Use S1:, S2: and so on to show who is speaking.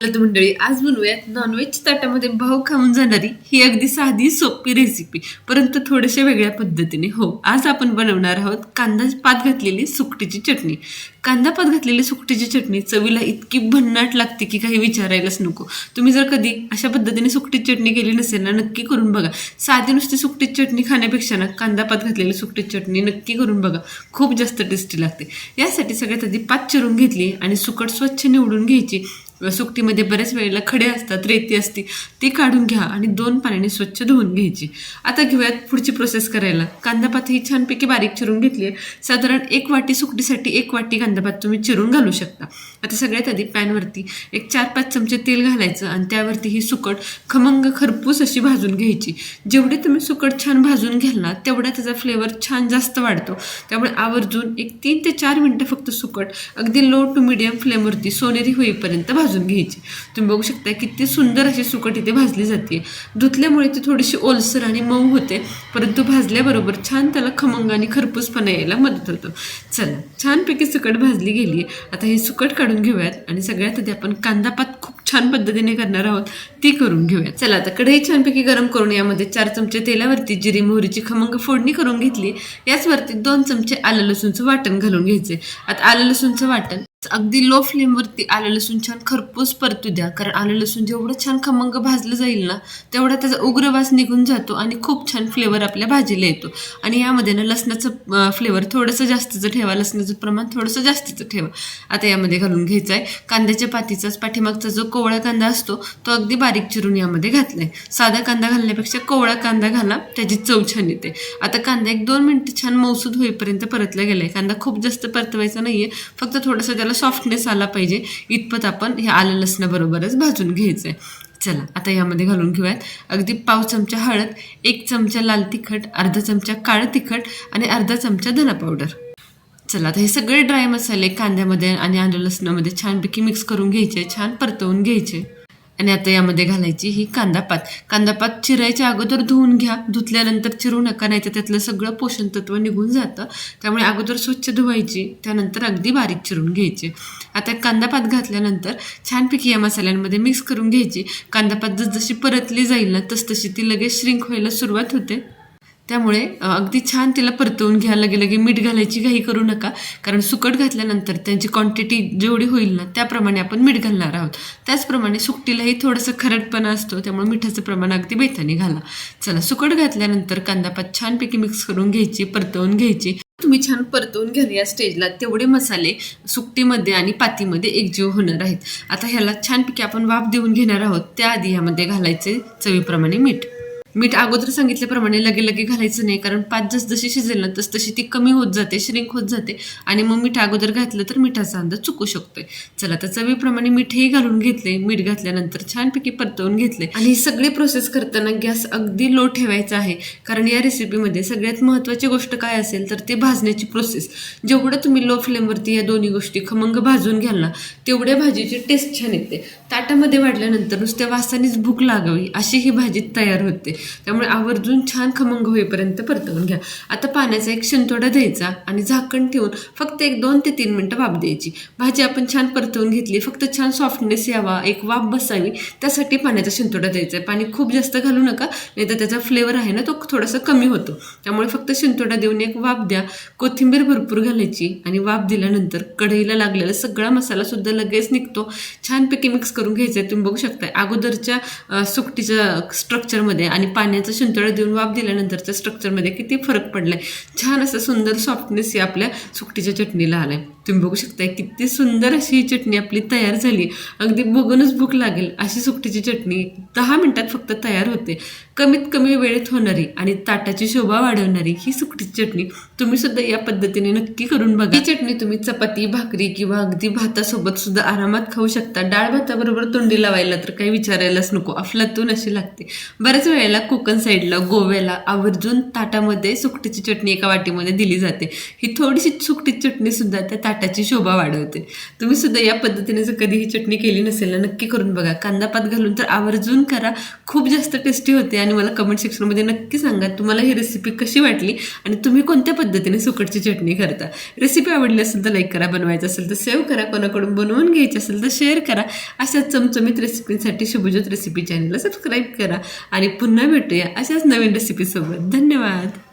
S1: तर मंडळी आज बनवूयात नॉनव्हेज ताटामध्ये भाव खाऊन जाणारी ही अगदी साधी सोपी रेसिपी, परंतु थोड्याशा वेगळ्या पद्धतीने. हो, आज आपण बनवणार आहोत कांदा पात घातलेली सुकटीची चटणी. कांदा पात घातलेली सुकटीची चटणी चवीला इतकी भन्नाट लागते की काही विचारायलाच नको. तुम्ही जर कधी अशा पद्धतीने सुकटीची चटणी केली नसेल ना, नक्की करून बघा. साधी नुसती सुकटीची चटणी खाण्यापेक्षा ना कांदा पात घातलेली सुकटीची चटणी नक्की करून बघा, खूप जास्त टेस्टी लागते. यासाठी सगळ्यात आधी पात चिरून घेतली आणि सुकट स्वच्छ निवडून घ्यायची. सुकटीमध्ये बऱ्याच वेळेला खडे असतात, रेती असते, ती काढून घ्या आणि 2 पाण्याने स्वच्छ धुवून घ्यायची. आता घेऊयात पुढची प्रोसेस करायला. कांदापात ही छानपैकी बारीक चिरून घेतली आहे. साधारण 1 वाटी सुकटीसाठी 1 वाटी कांदापात तुम्ही चिरून घालू शकता. आता सगळ्यात आधी पॅनवरती एक 4-5 चमचे तेल घालायचं आणि त्यावरती ही सुकट खमंग खरपूस अशी भाजून घ्यायची. जेवढी तुम्ही सुकट छान भाजून घ्याल ना, तेवढा त्याचा फ्लेवर छान जास्त वाढतो. त्यामुळे आवर्जून एक 3 ते 4 मिनटं फक्त सुकट अगदी लो टू मिडियम फ्लेमवरती सोनेरी होईपर्यंत भाजून घ्यायची. तुम्ही बघू शकता किती सुंदर अशी सुकट इथे भाजली जाते. धुतल्यामुळे ती थोडीशी ओलसर आणि मऊ होते, परंतु भाजल्याबरोबर छान त्याला खमंग आणि खरपूसपणा यायला मदत होतं. चला, छानपैकी सुकट भाजली गेली. आता ही सुकट काढून घेऊयात आणि सगळ्यात आधी आपण कांदापात खूप छान पद्धतीने करणार आहोत, ती करून घेऊयात. चला, आता कढई छानपैकी गरम करून यामध्ये 4 चमचे तेलावरती जिरी मोहरीची खमंग फोडणी करून घेतली. याचवरती 2 चमचे आलं लसूणचं वाटण घालून घ्यायचे. आता आलं लसूणचं वाटण अगदी लो फ्लेमवरती आलं लसूण छान खरपूस परतू द्या, कारण आलं लसूण जेवढं छान खमंग भाजलं जाईल ना, तेवढा त्याचा उग्र वास निघून जातो आणि खूप छान फ्लेवर आपल्या भाजीला येतो. आणि यामध्ये ना लसणाचं फ्लेवर थोडंसं जास्तीचं ठेवा, लसणाचं प्रमाण थोडंसं जास्तीचं ठेवा. आता यामध्ये घालून घ्यायचं आहे कांद्याच्या पातीचाच पाठीमागचा जो कोवळा कांदा असतो तो अगदी बारीक चिरून यामध्ये घातलाय. साधा कांदा घालण्यापेक्षा कोवळा कांदा घाला, त्याची चव छान येते. आता कांदा 1-2 मिनिटं छान मौसूद होईपर्यंत परतला गेलाय. कांदा खूप जास्त परतवायचा नाहीये, फक्त थोडंसं त्याला सॉफ्टनेस आला पाहिजे इतपत आपण हे आलं लसणाबरोबरच भाजून घ्यायचंय. चला, आता यामध्ये घालून घेऊयात अगदी पाव चमचा हळद, 1 चमचा लाल तिखट, अर्धा चमचा काळं तिखट आणि अर्धा चमचा धना पावडर. चला, आता हे सगळे ड्राय मसाले कांद्यामध्ये आणि आलं लसणामध्ये छानपैकी मिक्स करून घ्यायचे, छान परतवून घ्यायचे. आणि आता यामध्ये घालायची ही कांदापात. कांदापात चिरायच्या अगोदर धुवून घ्या, धुतल्यानंतर चिरू नका, नाही तर त्यातलं सगळं पोषण तत्व निघून जातं. त्यामुळे अगोदर स्वच्छ धुवायची, त्यानंतर अगदी बारीक चिरून घ्यायची. आता कांदापात घातल्यानंतर छानपैकी या मसाल्यांमध्ये मिक्स करून घ्यायची. कांदापात जशी परतली जाईल ना, तशी ती लगेच श्रिंक व्हायला सुरुवात होते. त्यामुळे अगदी छान तिला परतवून घ्या. लगे मीठ घालायची घाई करू नका, कारण सुकट घातल्यानंतर त्यांची क्वांटिटी जेवढी होईल ना त्याप्रमाणे आपण मीठ घालणार आहोत. त्याचप्रमाणे सुकटीलाही थोडंसं खरटपणा असतो, त्यामुळे मिठाचं प्रमाण अगदी बेताने घाला. चला, सुकट घातल्यानंतर कांदापात छानपैकी मिक्स करून घ्यायची, परतवून घ्यायची. तुम्ही छान परतवून घ्या या स्टेजला, तेवढे मसाले सुकटीमध्ये आणि पातीमध्ये एकजीव होणार आहेत. आता ह्याला छानपैकी आपण वाफ देऊन घेणार आहोत. त्याआधी यामध्ये घालायचे चवीप्रमाणे मीठ. मीठ अगोदर सांगितल्याप्रमाणे लगे घालायचं नाही, कारण पात जशी शिजेल ना तशी ती कमी होत जाते, श्रिंक होत जाते आणि मग मीठ अगोदर घातलं तर मिठाचा अंदाज चुकू शकतोय. चला, तर चवीप्रमाणे मीठही घालून घेतले. मीठ घातल्यानंतर छानपैकी परतवून घेतले. आणि ही सगळी प्रोसेस करताना गॅस अगदी लो ठेवायचा आहे, कारण या रेसिपीमध्ये सगळ्यात महत्त्वाची गोष्ट काय असेल तर ते भाजण्याची प्रोसेस. जेवढं तुम्ही लो फ्लेमवरती या दोन्ही गोष्टी खमंग भाजून घ्याल ना, तेवढ्या भाजीची टेस्ट छान येते. ताटामध्ये वाढल्यानंतर नुसत्या वासानेच भूक लागावी अशी ही भाजी तयार होते. त्यामुळे आवर्जून छान खमंग होईपर्यंत परतवून घ्या. आता पाण्याचा एक शिंतोडा द्यायचा आणि झाकण ठेवून फक्त 2 ते 3 मिनिटं वाफ द्यायची. भाजी आपण छान परतवून घेतली, फक्त छान सॉफ्टनेस यावा, एक वाफ बसावी, त्यासाठी पाण्याचा शिंतोडा द्यायचा आहे. पाणी खूप जास्त घालू नका, नाही तर त्याचा फ्लेवर आहे ना तो थोडासा कमी होतो. त्यामुळे फक्त शिंतोडा देऊन एक वाफ द्या. कोथिंबीर भरपूर घालायची आणि वाफ दिल्यानंतर कढईला लागलेला सगळा मसाला सुद्धा लगेच निघतो. छानपैकी मिक्स करून घ्यायचं आहे. तुम्ही बघू शकता अगोदरच्या सुकटीच्या स्ट्रक्चरमध्ये आणि पाण्याचा शिंतोडा देऊन वाफ दिल्यानंतरच्या स्ट्रक्चरमध्ये किती फरक पडलाय. छान असं सुंदर सॉफ्टनेस या आपल्या सुकटीच्या चटणीला आलाय. तुम्ही बघू शकताय किती सुंदर अशी ही चटणी आपली तयार झाली. अगदी बघूनच भूक लागेल अशी सुकटीची चटणी 10 मिनिटात फक्त तयार होते. कमीत कमी वेळेत होणारी आणि ताटाची शोभा वाढवणारी ही सुकटीची चटणी तुम्ही सुद्धा या पद्धतीने नक्की करून बघा. ही चटणी तुम्ही चपाती, भाकरी किंवा अगदी भातासोबत सुद्धा आरामात खाऊ शकता. डाळ भाताबरोबर तोंडी लावायला तर काही विचारायलाच नको, अफलातून अशी लागते. बऱ्याच वेळेला कोकण साईडला गोव्याला आवर्जून ताटामध्ये सुकटीची चटणी एका वाटीमध्ये दिली जाते. ही थोडीशी सुकटीची चटणी सुद्धा त्या ताटाची शोभा वाढवते. तुम्ही सुद्धा या पद्धतीने जर कधी ही चटणी केली नसेल ना, नक्की करून बघा. कांदा पात घालून तर आवर्जून करा, खूप जास्त टेस्टी होते. आणि मला कमेंट सेक्शनमध्ये नक्की सांगा तुम्हाला ही रेसिपी कशी वाटली आणि तुम्ही कोणत्या पद्धतीने सुकटची चटणी करता. रेसिपी आवडली असेल तर लाईक करा, बनवायचं असेल तर सेव्ह करा, कोणाकडून बनवून घ्यायची असेल तर शेअर करा. अशाच चमचमीत रेसिपींसाठी शुभज्योत रेसिपी चॅनलला सबस्क्राईब करा आणि पुन्हा भेटूया अशाच नवीन रेसिपीसोबत. धन्यवाद.